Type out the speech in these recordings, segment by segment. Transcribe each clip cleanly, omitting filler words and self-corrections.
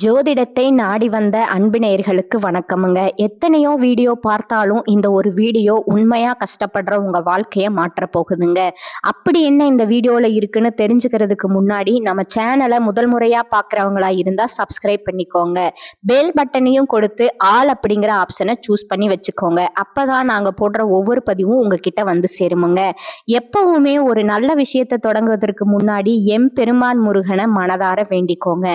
ஜோதிடத்தை நாடி வந்த அன்பு நேயர்களுக்கு வணக்கமுங்க. எத்தனையோ வீடியோ பார்த்தாலும் இந்த ஒரு வீடியோ உண்மையா கஷ்டப்படுற உங்க வாழ்க்கைய மாற்ற போகுதுங்க. அப்படி என்ன இந்த வீடியோல இருக்குன்னு தெரிஞ்சுக்கிறதுக்கு முன்னாடி நம்ம சேனலை முதல் முறையா பார்க்குறவங்களா இருந்தா சப்ஸ்கிரைப் பண்ணிக்கோங்க. பெல் பட்டனையும் கொடுத்து ஆல் அப்படிங்கிற ஆப்ஷனை சூஸ் பண்ணி வச்சுக்கோங்க. அப்பதான் நாங்க போடுற ஒவ்வொரு பதிவும் உங்ககிட்ட வந்து சேருமுங்க. எப்பவுமே ஒரு நல்ல விஷயத்தை தொடங்குவதற்கு முன்னாடி பெருமான் முருகனை மனதார வேண்டிக்கோங்க.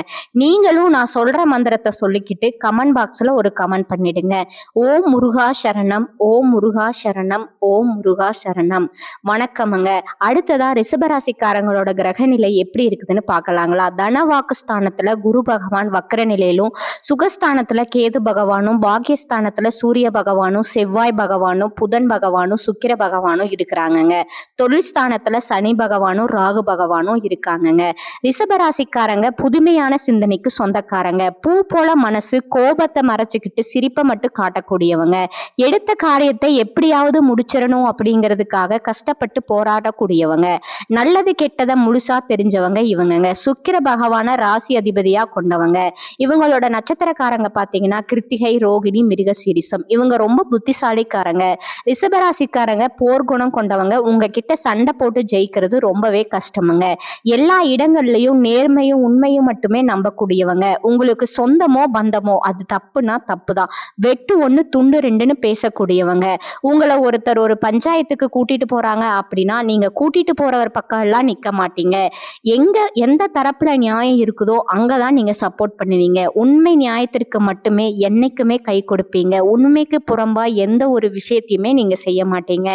நீங்களும் நான் சொல்ற மந்திரத்தை சொல்லிக்கிட்டு கமெண்ட் பாக்ஸ்ல ஒரு கமெண்ட் பண்ணிடுங்க. ஓம் முருகா சரணம், ஓம் முருகா சரணம், ஓம் முருகா சரணம். வணக்கமுங்க. அடுத்ததா ரிஷபராசிக்காரங்களோட கிரக நிலை எப்படி இருக்குதுன்னு பார்க்கலாங்களா? தனவாக்கு ஸ்தானத்துல குரு பகவான் வக்கர நிலையிலும், சுகஸ்தானத்துல கேது பகவானும், பாக்கியஸ்தானத்துல சூரிய பகவானும், செவ்வாய் பகவானும், புதன் பகவானும், சுக்கிர பகவானும் இருக்கிறாங்கங்க. தொழில் ஸ்தானத்துல சனி பகவானும், ராகு பகவானும் இருக்காங்கங்க. ரிஷபராசிக்காரங்க புதுமையான சிந்தனைக்கு சொந்தக்காரங்க. பூ போல மனசு, கோபத்தை மறைச்சுக்கிட்டு சிரிப்பை மட்டும் காட்டக்கூடியவங்க. எடுத்த காரியத்தை எப்படியாவது முடிச்சிடணும் அப்படிங்கிறதுக்காக கஷ்டப்பட்டு போராடக்கூடியவங்க. நல்லது கெட்டதை முழுசா தெரிஞ்சவங்க இவங்கங்க. சுக்கிர பகவான ராசி அதிபதியா கொண்டவங்க. இவங்களோட நட்சத்திரக்காரங்க பாத்தீங்கன்னா கிருத்திகை, ரோகிணி, மிருகசீரிசம். இவங்க ரொம்ப புத்திசாலிக்காரங்க. ரிஷபராசிக்காரங்க போர்க்குணம் கொண்டவங்க. உங்ககிட்ட சண்டை போட்டு ஜெயிக்கிறது ரொம்பவே கஷ்டமுங்க. எல்லா இடங்கள்லயும் நேர்மையும் உண்மையும் மட்டுமே நம்பக்கூடியவங்க. உங்களுக்கு சொந்தமோ பந்தமோ அது தப்புனா தப்புதான், வெட்டு ஒண்ணு துண்டு ரெண்டுன்னு பேசக்கூடியவங்க. உங்களை ஒருத்தர் ஒரு பஞ்சாயத்துக்கு கூட்டிட்டு போறாங்க அப்படின்னா நீங்க கூட்டிட்டு போறவர் பக்கம் எல்லாம் நிக்க மாட்டீங்க. எந்த தரப்புல நியாயம் இருக்குதோ அங்கதான் நீங்க சப்போர்ட் பண்ணுவீங்க. உண்மை நியாயத்திற்கு மட்டுமே என்னைக்குமே கை கொடுப்பீங்க. உண்மைக்கு புறம்பா எந்த ஒரு விஷயத்தையுமே நீங்க செய்ய மாட்டீங்க.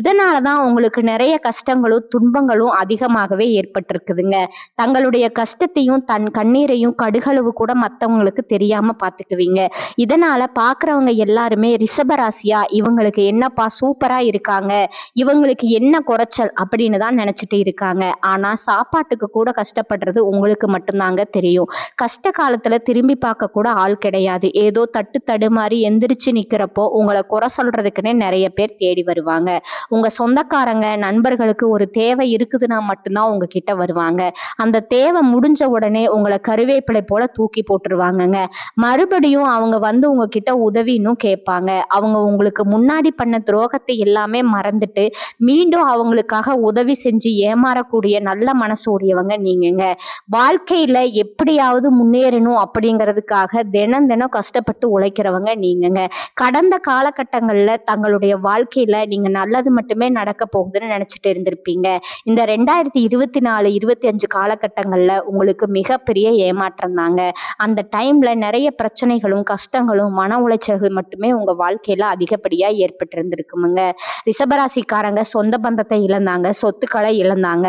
இதனாலதான் உங்களுக்கு நிறைய கஷ்டங்களும் துன்பங்களும் அதிகமாகவே ஏற்பட்டிருக்குதுங்க. தங்களுடைய கஷ்டத்தையும் தன் கண்ணீரையும் கடுகளவு கூட மற்றவங்களுக்கு தெரியாம பார்த்துக்குவீங்க. இதனால பார்க்குறவங்க எல்லாருமே ரிஷபராசியா இவங்களுக்கு என்னப்பா சூப்பரா இருக்காங்க, இவங்களுக்கு என்ன குறைச்சல் அப்படின்னு தான் நினைச்சிட்டு இருக்காங்க. ஆனா சாப்பாட்டுக்கு கூட கஷ்டப்படுறது உங்களுக்கு மட்டும்தாங்க தெரியும். கஷ்ட காலத்துல திரும்பி பார்க்க கூட ஆள் கிடையாது. ஏதோ தட்டு தடுமாறி எந்திரிச்சு நிக்கிறப்போ உங்களை குறை சொல்றதுக்குன்னே நிறைய பேர் தேடி வருவாங்க. உங்க சொந்தக்காரங்க நண்பர்களுக்கு ஒரு தேவை இருக்குதுன்னா மட்டும்தான் உங்ககிட்ட வருவாங்க. அந்த தேவை முடிஞ்ச உடனே உங்களை கருவேப்பிலை போல தூக்கி போட்டுருவாங்கங்க. மறுபடியும் அவங்க வந்து உங்ககிட்ட உதவின்னு கேட்பாங்க. அவங்க உங்களுக்கு முன்னாடி பண்ண துரோகத்தை எல்லாமே மறந்துட்டு மீண்டும் அவங்களுக்காக உதவி செஞ்சு ஏமாறக்கூடிய நல்ல மனசு உடையவங்க நீங்கங்க. வாழ்க்கையில எப்படியாவது முன்னேறணும் அப்படிங்கிறதுக்காக தினம் தினம் கஷ்டப்பட்டு உழைக்கிறவங்க நீங்கங்க. கடந்த காலகட்டங்கள்ல தங்களுடைய வாழ்க்கையில நீங்க நல்லது மட்டுமே நடக்க போகுதுன்னு நினைச்சிட்டு இருந்திருப்பீங்க. இந்த 2024, 25 காலகட்டங்கள்ல உங்களுக்கு மிகப்பெரிய ஏமாற்றம் தாங்க. அந்த டைம்ல நிறைய பிரச்சனைகளும் கஷ்டங்களும் மன உளைச்சல்கள் மட்டுமே உங்க வாழ்க்கையில அதிகப்படியா ஏற்பட்டு இருந்திருக்குமுங்க. ரிஷபராசிக்காரங்க சொந்த பந்தத்தை இழந்தாங்க, சொத்துக்களை இழந்தாங்க,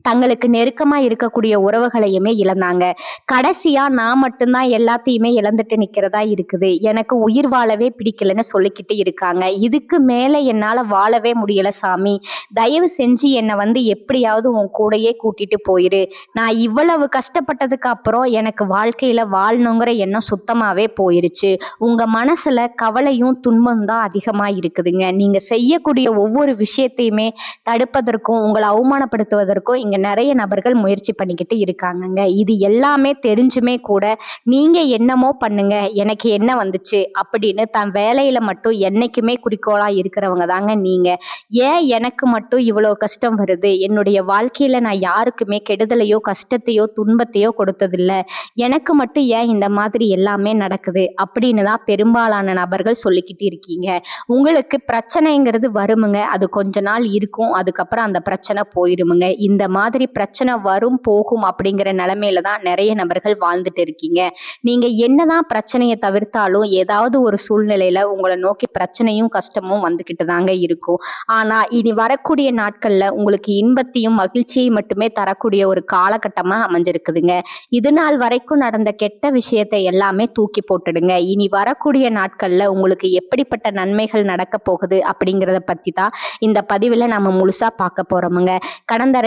தங்களுக்கு நெருக்கமா இருக்கக்கூடிய உறவுகளையுமே இழந்தாங்க. கடைசியா நான் மட்டும்தான் எல்லாத்தையுமே இழந்துட்டு நிக்கிறதா இருக்குது, எனக்கு உயிர் வாழவே பிடிக்கலன்னு சொல்லிக்கிட்டு இருக்காங்க. இதுக்கு மேல என்னால வாழவே முடியல சாமி, தயவு செஞ்சு என்னை வந்து எப்படியாவது உன் கூடையே கூட்டிட்டு போயிரு. நான் இவ்வளவு கஷ்டப்பட்டதுக்கு அப்புறம் எனக்கு வாழ்க்கையில வாழணுங்கிற எண்ணம் சுத்தமாவே போயிருச்சு. உங்க மனசுல கவலையும் துன்பம் தான் அதிகமா இருக்குதுங்க. நீங்க செய்யக்கூடிய ஒவ்வொரு விஷயத்தையுமே தடுப்பதற்கும் உங்களை அவமானப்படுத்துவதற்கும் இங்க நிறைய நபர்கள் முயற்சி பண்ணிக்கிட்டு இருக்காங்கங்க. இது எல்லாமே தெரிஞ்சுமே கூட நீங்க என்னமோ பண்ணுங்க, எனக்கு என்ன வந்துச்சு அப்படின்னு தன் வேலையில மட்டும் என்னைக்குமே குறிக்கோளா இருக்கிறவங்க தாங்க நீங்க. ஏன் எனக்கு மட்டும் இவ்வளவு கஷ்டம் வருது, என்னுடைய வாழ்க்கையில நான் யாருக்குமே கெடுதலையோ கஷ்டத்தையோ துன்பத்தையோ கொடுத்ததில்லை, எனக்கு மட்டும் ஏன் இந்த மாதிரி எல்லாமே நடக்குது அப்படின்னு தான் பெரும்பாலான நபர்கள் சொல்லிக்கிட்டு இருக்கீங்க. உங்களுக்கு பிரச்சனைங்கிறது வருமுங்க, அது கொஞ்ச நாள் இருக்கும், அதுக்கப்புறம் அந்த பிரச்சனை போயிருமுங்க. இந்த மாதிரி பிரச்சனை வரும் போகும் அப்படிங்கிற நிலைமையில தான் நிறைய நபர்கள் வாழ்ந்துட்டு இருக்கீங்க. நீங்க என்னதான் பிரச்சனையை தவிர்த்தாலும் ஏதாவது ஒரு சூழ்நிலையில உங்களை நோக்கி பிரச்சனையும் கஷ்டமும் வந்துகிட்டு தாங்க இருக்கும். ஆனா இனி வரக்கூடிய நாட்கள்ல உங்களுக்கு இன்பத்தையும் மகிழ்ச்சியையும் மட்டுமே தரக்கூடிய ஒரு காலகட்டமா அமைஞ்சிருக்குதுங்க. இது நாள் வரைக்கும் நடந்த கெட்ட விஷயத்தை எல்லாமே தூக்கி போட்டுடுங்க. இனி வரக்கூடிய நாட்கள்ல உங்களுக்கு எப்படிப்பட்ட நன்மைகள் நடக்க போகுது அப்படிங்கிறத பத்தி தான் இந்த பதிவுல நம்ம முழுசா பார்க்க போறோமுங்க. கடந்த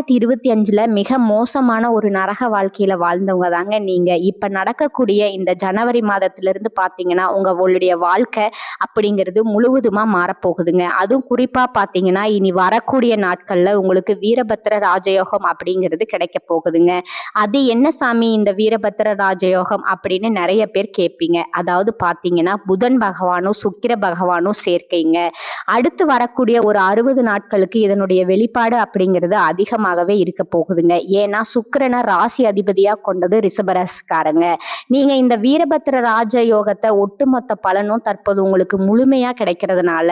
2025ல மிக மோசமான ஒரு நரக வாழ்க்கையில வாழ்ந்தவங்க தாங்க நீங்க. இப்ப நடக்கக்கூடிய இந்த ஜனவரி மாதத்திலிருந்து பாத்தீங்கன்னா உங்களுடைய வாழ்க்கை அப்படிங்கிறது முழுவதுமா மாறப்போகுதுங்க. அதுவும் குறிப்பா பாத்தீங்கன்னா இனி வரக்கூடிய நாட்கள்ல உங்களுக்கு வீரபத்திர ராஜயோகம் அப்படிங்கிறது கிடைக்க போகுதுங்க. அது என்ன சாமி இந்த வீரபத்திர ராஜயோகம் அப்படின்னு நிறைய பேர் கேட்பீங்க. அதாவது பாத்தீங்கன்னா புதன் பகவானும் சுக்கிர பகவானும் சேர்க்கைங்க. அடுத்து வரக்கூடிய ஒரு 60 நாட்களுக்கு இதனுடைய வெளிப்பாடு அப்படிங்கிறது அதிகமாகவே இருக்க போகுதுங்க. ஏன்னா சுக்கிரனை ராசி அதிபதியா கொண்டது ரிஷபராசிக்காரங்க. நீங்க இந்த வீரபத்திர ராஜ யோகத்தை ஒட்டுமொத்த பலனும் தற்போது உங்களுக்கு முழுமையா கிடைக்கிறதுனால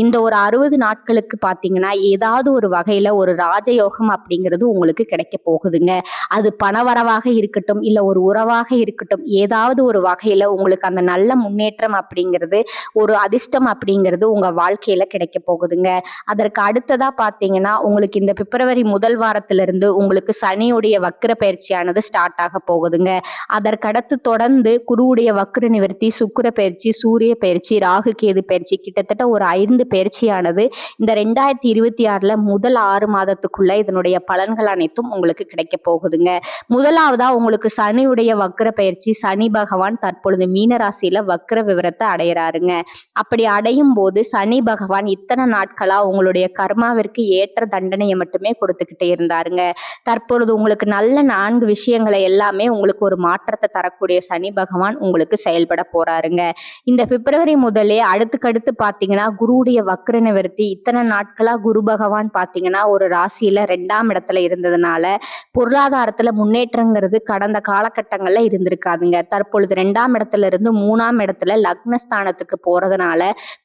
இந்த ஒரு 60 நாட்களுக்கு பாத்தீங்கன்னா ஏதாவது ஒரு வகையில ஒரு ராஜயோகம் அப்படிங்கிறது உங்களுக்கு கிடைக்க போகுதுங்க. அது பணவரவாக இருக்கட்டும் இல்ல ஒரு உறவாக இருக்கட்டும், ஏதாவது ஒரு வகையில உங்களுக்கு அந்த நல்ல முன்னேற்றம் அப்படிங்கிறது ஒரு அதிர்ஷ்டம் அப்படிங்கிறது உங்க வாழ்க்கையில கிடைக்க போகுதுங்க. அதற்கு அடுத்ததா பாத்தீங்கன்னா உங்களுக்கு இந்த பிப்ரவரி முதல் வாரத்திலிருந்து உங்களுக்கு சனியுடைய வக்ர பயிற்சியானது ஸ்டார்ட் ஆக போகுதுங்க. அதற்கடுத்து தொடர்ந்து குருவுடைய வக்ர நிவர்த்தி, சுக்கிர பயிற்சி, சூரிய பயிற்சி, ராகு கேது பயிற்சி, கிட்டத்தட்ட ஒரு 5 பயிற்சியானது இந்த 2026ல முதல் 6 மாதத்துக்குள்ள இதனுடைய பலன்கள் அனைத்தும் உங்களுக்கு கிடைக்க போகுதுங்க. முதலாவதா உங்களுக்கு சனியுடைய வக்ர பயிற்சி, சனி பகவான் தற்பொழுது மீன ராசியில வக்ர விவரத்தை அடையிறாருங்க. அப்படி அடையும் போது சனி பகவான் இத்தனை நாட்களா உங்களுடைய கர்மாவிற்கு ஏற்ற தண்டனையை மட்டுமே கொடுத்துக்கிட்டே இருந்தாருங்க. தற்பொழுது உங்களுக்கு நல்ல 4 விஷயங்களை எல்லாமே உங்களுக்கு ஒரு மாற்றத்தை தரக்கூடிய சனி பகவான் உங்களுக்கு செயல்பட போறாருங்க. இந்த பிப்ரவரி முதலே அடுத்துக்கடுத்து பாத்தீங்கன்னா குருவுடைய வக்ர நிவர்த்தி, இத்தனை நாட்களா குரு பகவான் பாத்தீங்கன்னா ஒரு ராசியில 2ஆம் இடத்துல இருந்ததுனால பொருளாதாரத்துல முன்னேற்றங்கிறது கடந்த காலகட்டங்கள்ல இருந்திருக்காதுங்க. தற்பொழுது 2ஆம் இடத்துல இருந்து 3ஆம் இடத்துல லக்னஸ்தானத்துக்கு போறதுனால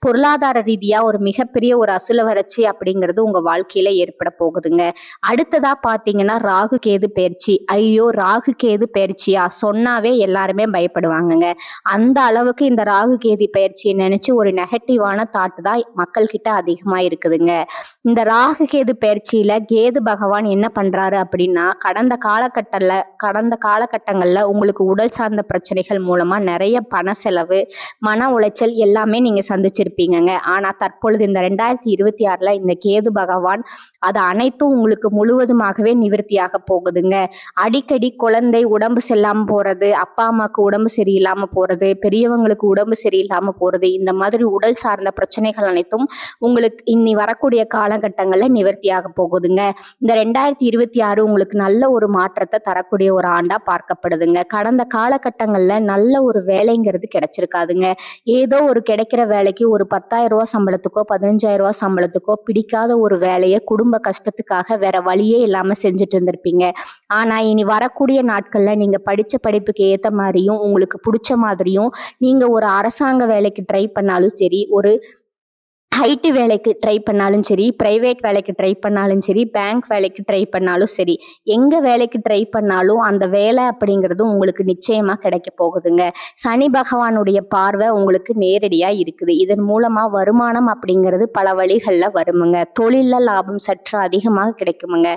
பொருளாதார ரீதியா ஒரு மிகப்பெரிய ஒரு அசுல வறட்சி அப்படிங்கிறது உங்க வாழ்க்கையில ஏற்பட போகுதுங்க. அடுத்ததா பாத்தீங்கன்னா ராகு கேது பயிற்சி. ஐயோ ராகு கேது பயிற்சியா சொன்னாவே எல்லாருமே பயப்படுவாங்கங்க. அந்த அளவுக்கு இந்த ராகு கேது பயிற்சியை நினைச்சு ஒரு நெகட்டிவான தாட் தான் மக்கள் கிட்ட அதிகமா இருக்குதுங்க. இந்த ராகு கேது பயிற்சியில கேது பகவான் என்ன பண்றாரு அப்படின்னா கடந்த காலகட்டங்கள்ல உங்களுக்கு உடல் சார்ந்த பிரச்சனைகள் மூலமா நிறைய பண செலவு, மன உளைச்சல் எல்லாமே நீங்க சந்திச்சிருப்பீங்கங்க. ஆனா தற்பொழுது இந்த 2026ல இந்த கேது பகவான் அது அனைத்தும் உங்களுக்கு முழுவதுமாகவே நிவர்த்தியாக போகுதுங்க. அடிக்கடி குழந்தை உடம்பு சரியில்லாம போறது, அப்பா அம்மாவுக்கு உடம்பு சரியில்லாம போறது, பெரியவங்களுக்கு உடம்பு சரியில்லாம போறது, இந்த மாதிரி உடல் சார்ந்த பிரச்சனைகள் அனைத்தும் உங்களுக்கு இனி வரக்கூடிய காலகட்டங்கள்ல நிவர்த்தியாக போகுதுங்க. இந்த 2026 உங்களுக்கு நல்ல ஒரு மாற்றத்தை தரக்கூடிய ஒரு ஆண்டா பார்க்கப்படுதுங்க. கடந்த காலகட்டங்கள்ல நல்ல ஒரு வேலைங்கிறது கிடைச்சிருக்காதுங்க. ஏதோ ஒரு கிடைக்கிற வேலைக்கு ஒரு 10,000 ரூபாய் சம்பளத்துக்கோ 15,000 ரூபாய் சம்பளத்துக்கோ பிடிக்காத ஒரு வேலையை குடும்ப கஷ்டத்துக்காக வேற வழியே இல்லாம செஞ்சுட்டு இருந்திருப்பீங்க. ஆனா இனி வரக்கூடிய நாட்கள்ல நீங்க படிச்ச படிப்புக்கு ஏத்த மாதிரியும் உங்களுக்கு பிடிச்ச மாதிரியும் நீங்க ஒரு அரசாங்க வேலைக்கு ட்ரை பண்ணாலும் சரி, ஒரு ஐடி வேலைக்கு ட்ரை பண்ணாலும் சரி, பிரைவேட் வேலைக்கு ட்ரை பண்ணாலும் சரி, பேங்க் வேலைக்கு ட்ரை பண்ணாலும் சரி, எங்க வேலைக்கு ட்ரை பண்ணாலும் அந்த வேலை அப்படிங்கிறது உங்களுக்கு நிச்சயமா கிடைக்க போகுதுங்க. சனி பகவானுடைய பார்வை உங்களுக்கு நேரடியா இருக்குது. இதன் மூலமா வருமானம் அப்படிங்கிறது பல வழிகள்ல வருமுங்க. தொழில்ல லாபம் சற்று அதிகமாக கிடைக்குமுங்க.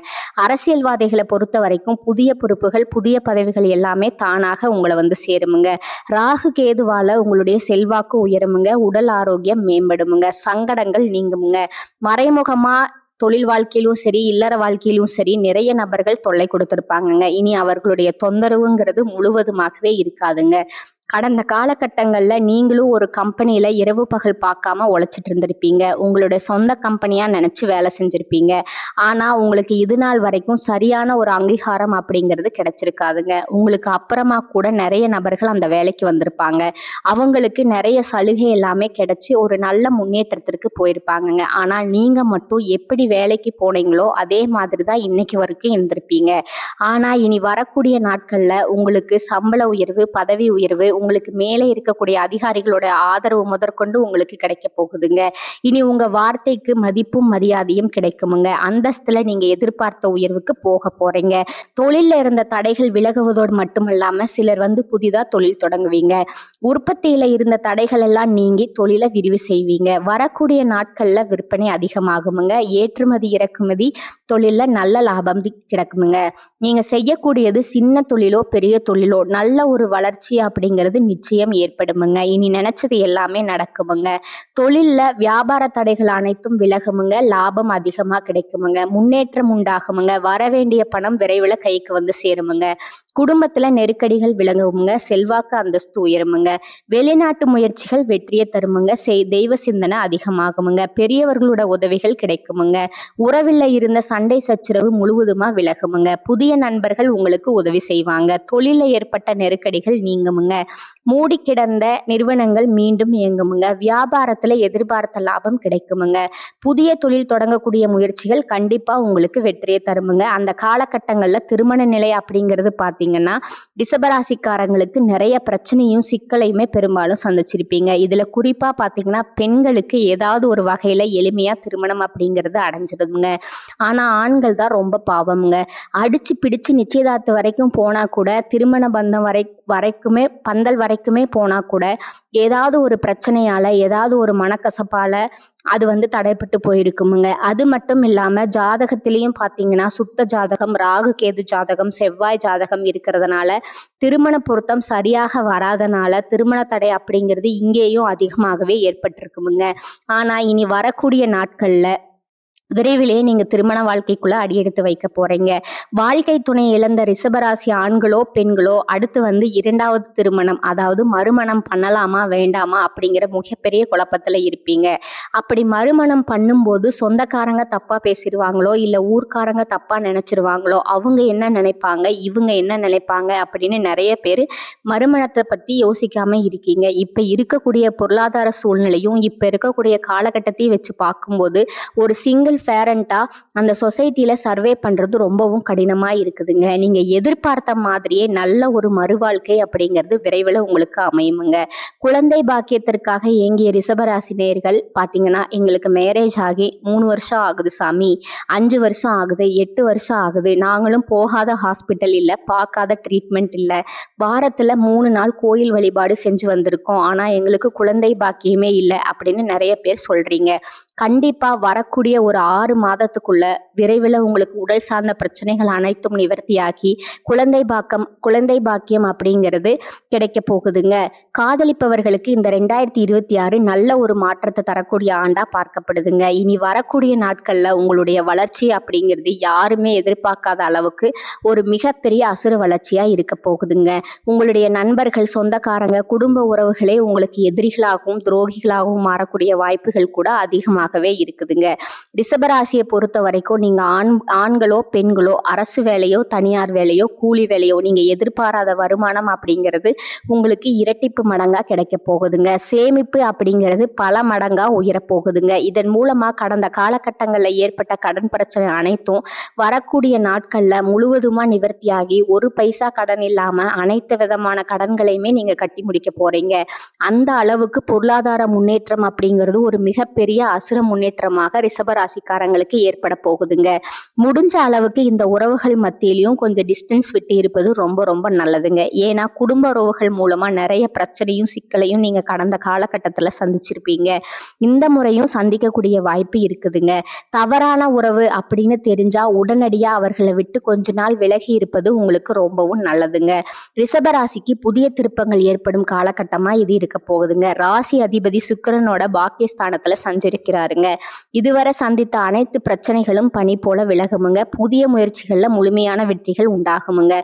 அரசியல்வாதிகளை பொறுத்த வரைக்கும் புதிய பொறுப்புகள், புதிய பதவிகள் எல்லாமே தானாக உங்களை வந்து சேருமுங்க. ராகு கேதுவால உங்களுடைய செல்வாக்கு உயருமுங்க. உடல் ஆரோக்கியம் மேம்படுமுங்க. சங்கடங்கள் நீங்குமுங்க. மறைமுகமா தொழில் வாழ்க்கையிலும் சரி, இல்லற வாழ்க்கையிலும் சரி நிறைய நபர்கள் தொல்லை கொடுத்திருப்பாங்கங்க. இனி அவர்களுடைய தொந்தரவுங்கிறது முழுவதுமாகவே இருக்காதுங்க. கடந்த காலகட்டங்கள்ல நீங்களும் ஒரு கம்பெனியில இரவு பகல் பார்க்காம உழைச்சிட்டு இருந்திருப்பீங்க. உங்களுடைய சொந்த கம்பெனியா நினைச்சு வேலை செஞ்சிருப்பீங்க. ஆனா உங்களுக்கு இது நாள் வரைக்கும் சரியான ஒரு அங்கீகாரம் அப்படிங்கிறது கிடைச்சிருக்காதுங்க. உங்களுக்கு அப்புறமா கூட நிறைய நபர்கள் அந்த வேலைக்கு வந்திருப்பாங்க. அவங்களுக்கு நிறைய சலுகை எல்லாமே கிடைச்சி ஒரு நல்ல முன்னேற்றத்திற்கு போயிருப்பாங்கங்க. ஆனா நீங்க மட்டும் எப்படி வேலைக்கு போனீங்களோ அதே மாதிரி தான் இன்னைக்கு வரைக்கும் இருந்திருப்பீங்க. ஆனா இனி வரக்கூடிய நாட்கள்ல உங்களுக்கு சம்பள உயர்வு, பதவி உயர்வு, உங்களுக்கு மேலே இருக்கக்கூடிய அதிகாரிகளோட ஆதரவு முதற்கொண்டு உங்களுக்கு கிடைக்க போகுதுங்க. இனி உங்க வார்த்தைக்கு மதிப்பும் மரியாதையும் கிடைக்குமுங்க. அந்தஸ்துல நீங்க எதிர்பார்த்த உயர்வுக்கு போக போறீங்க. தொழில்ல இருந்த தடைகள் விலகுவதோடு மட்டுமல்லாம சிலர் வந்து புதிதா தொழில் தொடங்குவீங்க. உற்பத்தியில இருந்த தடைகள் எல்லாம் நீங்கி தொழிலை விரிவு செய்வீங்க. வரக்கூடிய நாட்கள்ல விற்பனை அதிகமாகுமுங்க. ஏற்றுமதி இறக்குமதி தொழில்ல நல்ல லாபம் கிடைக்குமுங்க. நீங்க செய்யக்கூடியது சின்ன தொழிலோ பெரிய தொழிலோ நல்ல ஒரு வளர்ச்சி அப்படிங்கிறது அப்படிங்கிறது நிச்சயம் ஏற்படுமுங்க. இனி நினைச்சது எல்லாமே நடக்குமுங்க. தொழில்ல வியாபார தடைகள் அனைத்தும் விலகுமுங்க. லாபம் அதிகமா கிடைக்குமுங்க. முன்னேற்றம் உண்டாகுமுங்க. வர வேண்டிய பணம் விரைவில் கைக்கு வந்து சேருமுங்க. குடும்பத்துல நெருக்கடிகள் விலகுமுங்க. செல்வாக்கு அந்தஸ்து உயருமுங்க. வெளிநாட்டு முயற்சிகள் வெற்றியை தருமுங்க. தெய்வ சிந்தனை அதிகமாகுமுங்க. பெரியவர்களோட உதவிகள் கிடைக்குமுங்க. உறவில் இருந்த சண்டை சச்சரவு முழுவதுமா விலகுமுங்க. புதிய நண்பர்கள் உங்களுக்கு உதவி செய்வாங்க. தொழில ஏற்பட்ட நெருக்கடிகள் நீங்குமுங்க. மூடி கிடந்த நிறுவனங்கள் மீண்டும் இயங்குமுங்க. வியாபாரத்துல எதிர்பார்த்த லாபம் கிடைக்குமுங்க. புதிய தொழில் தொடங்கக்கூடிய முயற்சிகள் கண்டிப்பா உங்களுக்கு வெற்றியை தருமுங்க. அந்த காலகட்டங்கள்ல திருமண நிலை அப்படிங்கிறது பாத்தீங்கன்னா ரிஷபராசிக்காரங்களுக்கு நிறைய பிரச்சனையும் சிக்கலையுமே பெரும்பாலும் சந்திச்சிருப்பீங்க. இதுல குறிப்பா பாத்தீங்கன்னா பெண்களுக்கு ஏதாவது ஒரு வகையில எளிமையா திருமணம் அப்படிங்கிறது அடைஞ்சிடுதுங்க. ஆனா ஆண்கள் தான் ரொம்ப பாவம்ங்க. அடிச்சு பிடிச்சு நிச்சயதார்த்தம் வரைக்கும் போனா கூட திருமண பந்தம் வரைக்குமே பந்தல் வரைக்குமே போனா கூட ஏதாவது ஒரு பிரச்சனையால ஏதாவது ஒரு மனக்கசப்பால அது தடைப்பட்டு போயிருக்குமுங்க. அது மட்டும் இல்லாம ஜாதகத்திலையும் பாத்தீங்கன்னா சுத்த ஜாதகம், ராகு கேது ஜாதகம், செவ்வாய் ஜாதகம் இருக்கிறதுனால திருமண பொருத்தம் சரியாக வராதனால திருமண தடை அப்படிங்கிறது இங்கேயும் அதிகமாகவே ஏற்பட்டிருக்குமுங்க. ஆனா இனி வரக்கூடிய நாட்கள்ல விரைவிலேயே நீங்க திருமண வாழ்க்கைக்குள்ள அடியெடுத்து வைக்க போறீங்க. வாழ்க்கை துணை இழந்த ரிஷபராசி ஆண்களோ பெண்களோ அடுத்து இரண்டாவது திருமணம், அதாவது மறுமணம் பண்ணலாமா வேண்டாமா அப்படிங்கிற மிகப்பெரிய குழப்பத்துல இருப்பீங்க. அப்படி மறுமணம் பண்ணும்போது சொந்தக்காரங்க தப்பா பேசிடுவாங்களோ இல்ல ஊர்க்காரங்க தப்பா நினைச்சிருவாங்களோ, அவங்க என்ன நினைப்பாங்க இவங்க என்ன நினைப்பாங்க அப்படின்னு நிறைய பேர் மறுமணத்தை பத்தி யோசிக்காம இருக்கீங்க. இப்ப இருக்கக்கூடிய பொருளாதார சூழ்நிலையும் இப்ப இருக்கக்கூடிய காலகட்டத்தையும் வச்சு பார்க்கும்போது ஒரு சிங்கிள் பேரண்டா அந்த சொசைட்டில சர்வே பண்றது ரொம்பவும் கடினமா இருக்குதுங்க. நீங்க எதிர்பார்த்த மாதிரியே நல்ல ஒரு மறுவாழ்க்கை அப்படிங்கிறது விரைவில் உங்களுக்கு அமையுமுங்க. குழந்தை பாக்கியத்திற்காக ஏங்கிய ரிஷபராசி நேயர்கள் பாத்தீங்கன்னா எங்களுக்கு மேரேஜ் ஆகி 3 வருஷம் ஆகுது சாமி, 5 வருஷம் ஆகுது, 8 வருஷம் ஆகுது, நாங்களும் போகாத ஹாஸ்பிட்டல் இல்லை, பார்க்காத ட்ரீட்மெண்ட் இல்லை, வாரத்துல 3 நாள் கோயில் வழிபாடு செஞ்சு வந்திருக்கோம், ஆனா எங்களுக்கு குழந்தை பாக்கியமே இல்லை அப்படின்னு நிறைய பேர் சொல்றீங்க. கண்டிப்பா வரக்கூடிய ஒரு 6 மாதத்துக்குள்ள விரைவில் உங்களுக்கு உடல் சார்ந்த பிரச்சனைகள் அனைத்தும் நிவர்த்தியாகி குழந்தை பாக்கியம் அப்படிங்கிறது கிடைக்க போகுதுங்க. காதலிப்பவர்களுக்கு இந்த 2026 நல்ல ஒரு மாற்றத்தை தரக்கூடிய ஆண்டா பார்க்கப்படுதுங்க. இனி வரக்கூடிய நாட்கள்ல உங்களுடைய வளர்ச்சி அப்படிங்கிறது யாருமே எதிர்பார்க்காத அளவுக்கு ஒரு மிகப்பெரிய அசுர வளர்ச்சியா இருக்க போகுதுங்க. உங்களுடைய நண்பர்கள், சொந்தக்காரங்க, குடும்ப உறவுகளே உங்களுக்கு எதிரிகளாகவும் துரோகிகளாகவும் மாறக்கூடிய வாய்ப்புகள் கூட அதிகமாகவே இருக்குதுங்க. ரிஷபராசியை பொறுத்த வரைக்கும் நீங்க ஆண்களோ பெண்களோ அரசு வேலையோ தனியார் வேலையோ கூலி வேலையோ நீங்க எதிர்பாராத வருமானம் அப்படிங்கிறது உங்களுக்கு இரட்டிப்பு மடங்கா கிடைக்க போகுதுங்க. சேமிப்பு அப்படிங்கிறது பல மடங்கா உயர போகுதுங்க. இதன் மூலமா கடந்த காலகட்டங்களில் ஏற்பட்ட கடன் பிரச்சனை அனைத்தும் வரக்கூடிய நாட்கள்ல முழுவதுமா நிவர்த்தியாகி ஒரு பைசா கடன் இல்லாம அனைத்து விதமான கடன்களையுமே நீங்க கட்டி முடிக்க போறீங்க. அந்த அளவுக்கு பொருளாதார முன்னேற்றம் அப்படிங்கிறது ஒரு மிகப்பெரிய அசுர முன்னேற்றமாக ரிஷபராசிக்காரங்களுக்கு ஏற்பட போகுதுங்க. முடிஞ்ச அளவுக்கு இந்த உறவுகள் மத்தியிலையும் கொஞ்சம் டிஸ்டன்ஸ் விட்டு இருப்பது ரொம்ப ரொம்ப நல்லதுங்க. ஏன்னா குடும்ப உறவுகள் மூலமா நிறைய பிரச்சனையும் சிக்கலையும் நீங்க கடந்த காலகட்டத்தில் சந்திச்சிருப்பீங்க. இந்த முறையும் சந்திக்கக்கூடிய வாய்ப்பு இருக்குதுங்க. தவறான உறவு அப்படின்னு தெரிஞ்சா உடனடியா அவர்களை விட்டு கொஞ்ச நாள் விலகி இருப்பது உங்களுக்கு ரொம்பவும் நல்லதுங்க. ரிஷபராசிக்கு புதிய திருப்பங்கள் ஏற்படும் காலகட்டமா இது இருக்க போகுதுங்க. ராசி அதிபதி சுக்கிரனோட பாக்கியஸ்தானத்துல சஞ்சரிக்கிறாருங்க. இதுவரை சந்தித்த அனைத்து பிரச்சனைகளும் பனி போல விலகுமுங்க. புதிய முயற்சிகள்ல முழுமையான வெற்றிகள் உண்டாகுமுங்க.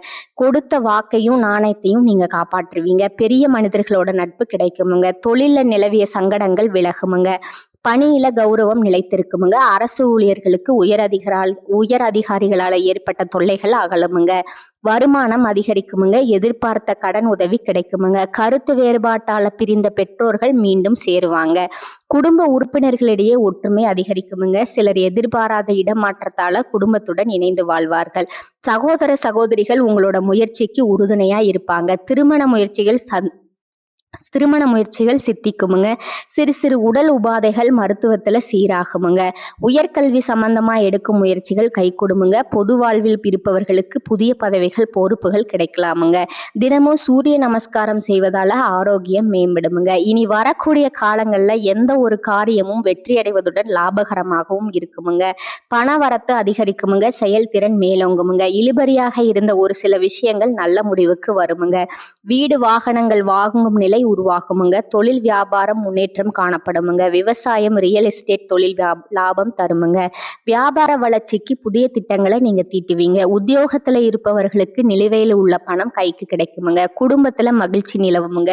கொடுத்த வாக்கையும் நாணயத்தையும் நீங்க காப்பாற்றுவீங்க. பெரிய மனிதர்களோட நட்பு கிடைக்குமுங்க. தொழில நிலவிய சங்கடங்கள் விலகுமுங்க. பணியில கௌரவம் நிலைத்திருக்குமுங்க. அரசு ஊழியர்களுக்கு உயர் அதிகாரிகளால ஏற்பட்ட தொல்லைகள் அகலுமுங்க. வருமானம் அதிகரிக்குமுங்க. எதிர்பார்த்த கடன் உதவி கிடைக்குமுங்க. கருத்து வேறுபாட்டால பிரிந்த பெற்றோர்கள் மீண்டும் சேருவாங்க. குடும்ப உறுப்பினர்களிடையே ஒற்றுமை அதிகரிக்குமுங்க. சிலர் எதிர்பாராத இடமாற்றத்தால குடும்பத்துடன் இணைந்து வாழ்வார்கள். சகோதர சகோதரிகள் உங்களோட முயற்சிக்கு உறுதுணையா இருப்பாங்க. திருமண முயற்சிகள் திருமண முயற்சிகள் சித்திக்குமுங்க. சிறு சிறு உடல் உபாதைகள் மருத்துவத்துல சீராகுமுங்க. உயர்கல்வி சம்பந்தமா எடுக்கும் முயற்சிகள் கைகூடுமுங்க. பொது வாழ்வில் இருப்பவர்களுக்கு புதிய பதவிகள் பொறுப்புகள் கிடைக்கலாமுங்க. தினமும் சூரிய நமஸ்காரம் செய்வதால ஆரோக்கியம் மேம்படுமுங்க. இனி வரக்கூடிய காலங்கள்ல எந்த ஒரு காரியமும் வெற்றியடைவதுடன் லாபகரமாகவும் இருக்குமுங்க. பண வரத்து அதிகரிக்குமுங்க. செயல்திறன் மேலோங்குமுங்க. இழுபறியாக இருந்த ஒரு சில விஷயங்கள் நல்ல முடிவுக்கு வருமுங்க. வீடு வாகனங்கள் வாங்கும் நிலை உருவாகுமுங்க. தொழில் வியாபாரம் முன்னேற்றம் காணப்படுமுங்க. விவசாயம் ரியல் எஸ்டேட் தொழில் லாபம் தருமுங்க. வியாபார வளர்ச்சிக்கு புதிய திட்டங்களை நீங்க தீட்டுவீங்க. உத்தியோகத்துல இருப்பவர்களுக்கு நிலுவையில் உள்ள பணம் கைக்கு கிடைக்குமுங்க. குடும்பத்துல மகிழ்ச்சி நிலவுமுங்க.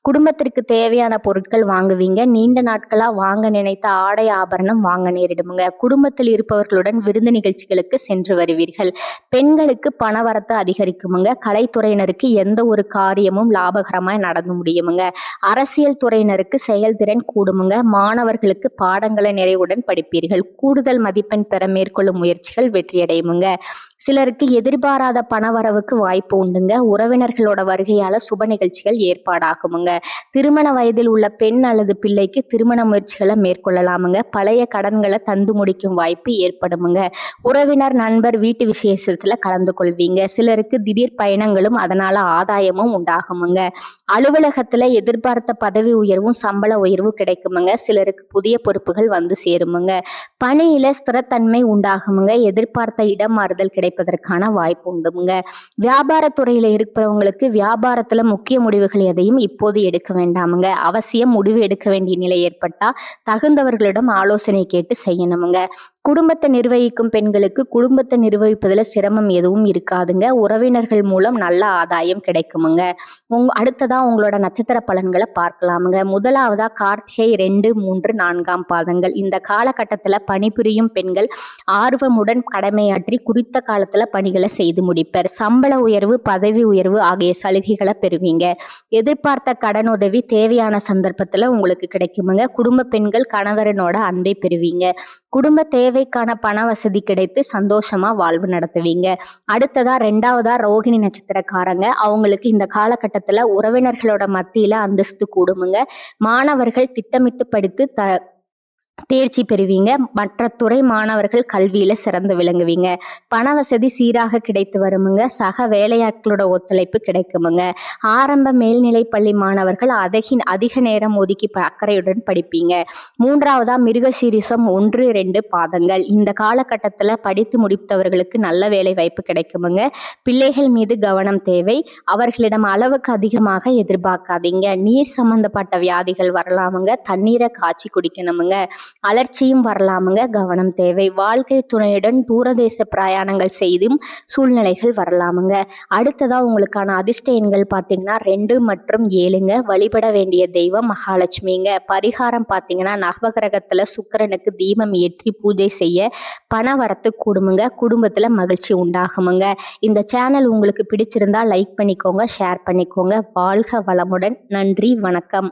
குடும்பத்திற்கு தேவையான பொருட்கள் வாங்குவீங்க. நீண்ட நாட்களா வாங்க நினைத்த ஆடை ஆபரணம் வாங்க நேரிடுமுங்க. குடும்பத்தில் இருப்பவர்களுடன் விருந்து நிகழ்ச்சிகளுக்கு சென்று வருவீர்கள். பெண்களுக்கு பணவரத்து அதிகரிக்குமுங்க. கலைத்துறையினருக்கு எந்த ஒரு காரியமும் லாபகரமாய் நடந்து முடியுமுங்க. அரசியல் துறையினருக்கு செயல்திறன் கூடுமுங்க. மாணவர்களுக்கு பாடங்களை நிறைவுடன் படிப்பீர்கள். கூடுதல் மதிப்பெண் பெற மேற்கொள்ளும் முயற்சிகள் வெற்றியடையுமுங்க. சிலருக்கு எதிர்பாராத பணவரவுக்கு வாய்ப்பு உண்டுங்க. உறவினர்களோட வருகையால சுப நிகழ்ச்சிகள் ஏற்பாடாகுமுங்க. திருமண வயதில் உள்ள பெண் அல்லது பிள்ளைக்கு திருமண முயற்சிகளை மேற்கொள்ளலாமுங்க. பழைய கடன்களை தந்து முடிக்கும் வாய்ப்பு ஏற்படுமுங்க. உறவினர் நண்பர் வீட்டு விசேஷத்துல கலந்து கொள்வீங்க. சிலருக்கு திடீர் பயணங்களும் அதனால ஆதாயமும் உண்டாகுமுங்க. அலுவலகத்துல எதிர்பார்த்த பதவி உயர்வும் சம்பள உயர்வும் கிடைக்குமுங்க. சிலருக்கு புதிய பொறுப்புகள் வந்து சேருமுங்க. பணியில ஸ்திரத்தன்மை உண்டாகுமுங்க. எதிர்பார்த்த இடம் மாறுதல் கிடைப்பதற்கான வாய்ப்பு உண்டுமுங்க. வியாபாரத்துறையில இருக்கிறவங்களுக்கு வியாபாரத்துல முக்கிய முடிவுகள் எதையும் இப்போது எடுக்க வேண்டாமுங்க. அவசியம் முடிவு எடுக்க வேண்டிய நிலை ஏற்பட்டா தகுந்தவர்களிடம் ஆலோசனை கேட்டு செய்யணுமுங்க. குடும்பத்தை நிர்வகிக்கும் பெண்களுக்கு குடும்பத்தை நிர்வகிப்பதில் சிரமம் எதுவும் இருக்காதுங்க. உறவினர்கள் மூலம் நல்ல ஆதாயம் கிடைக்குமுங்க. அடுத்ததா உங்களோட நட்சத்திர பலன்களை பார்க்கலாமுங்க. முதலாவதா கார்த்திகை 2, 3, 4 பாதங்கள். இந்த காலகட்டத்துல பணிபுரியும் பெண்கள் ஆர்வமுடன் கடமையாற்றி குறித்த காலத்துல பணிகளை செய்து முடிப்பர். சம்பள உயர்வு பதவி உயர்வு ஆகிய சலுகைகளை பெறுவீங்க. எதிர்பார்த்த கடன் உதவி தேவையான சந்தர்ப்பத்துல உங்களுக்கு கிடைக்குமுங்க. குடும்ப பெண்கள் கணவரனோட அன்பை பெறுவீங்க. குடும்ப தேவைக்கான பண வசதி கிடைத்து சந்தோஷமா வாழ்வு நடத்துவீங்க. அடுத்ததா 2வதா ரோகிணி நட்சத்திரக்காரங்க. அவங்களுக்கு இந்த காலகட்டத்துல உறவினர்களோட மத்தியில அந்தஸ்து கூடுமுங்க. மாணவர்கள் திட்டமிட்டு படித்து தேர்ச்சி பெறுவீங்க. மற்ற துறை மாணவர்கள் கல்வியில சிறந்து விளங்குவீங்க. பண வசதி சீராக கிடைத்து வருமுங்க. சக வேலையாட்களோட ஒத்துழைப்பு கிடைக்குமுங்க. ஆரம்ப மேல்நிலை பள்ளி மாணவர்கள் அதிக நேரம் ஒதுக்கி அக்கறையுடன் படிப்பீங்க. 3வதா மிருகசீரிசம் 1, 2 பாதங்கள். இந்த காலகட்டத்துல படித்து முடித்தவர்களுக்கு நல்ல வேலை வாய்ப்பு கிடைக்குமுங்க. பிள்ளைகள் மீது கவனம் தேவை. அவர்களிடம் அளவுக்கு அதிகமாக எதிர்பார்க்காதீங்க. நீர் சம்பந்தப்பட்ட வியாதிகள் வரலாமுங்க. தண்ணீரை காய்ச்சி குடிக்கணுமுங்க. அலர்ச்சியும் வரலாமுங்க. கவனம் தேவை. வாழ்க்கை துணையுடன் தூரதேச பிரயாணங்கள் செய்தும் சூழ்நிலைகள் வரலாமுங்க. அடுத்ததா உங்களுக்கான அதிர்ஷ்ட எண்கள் பார்த்தீங்கன்னா 2 மற்றும் 7ங்க. வழிபட வேண்டிய தெய்வம் மகாலட்சுமிங்க. பரிகாரம் பார்த்தீங்கன்னா நவகிரகத்துல சுக்கிரனுக்கு தீபம் ஏற்றி பூஜை செய்ய பண வரத்து கூடுமுங்க. குடும்பத்துல மகிழ்ச்சி உண்டாகுமுங்க. இந்த சேனல் உங்களுக்கு பிடிச்சிருந்தா லைக் பண்ணிக்கோங்க, ஷேர் பண்ணிக்கோங்க. வாழ்க வளமுடன். நன்றி, வணக்கம்.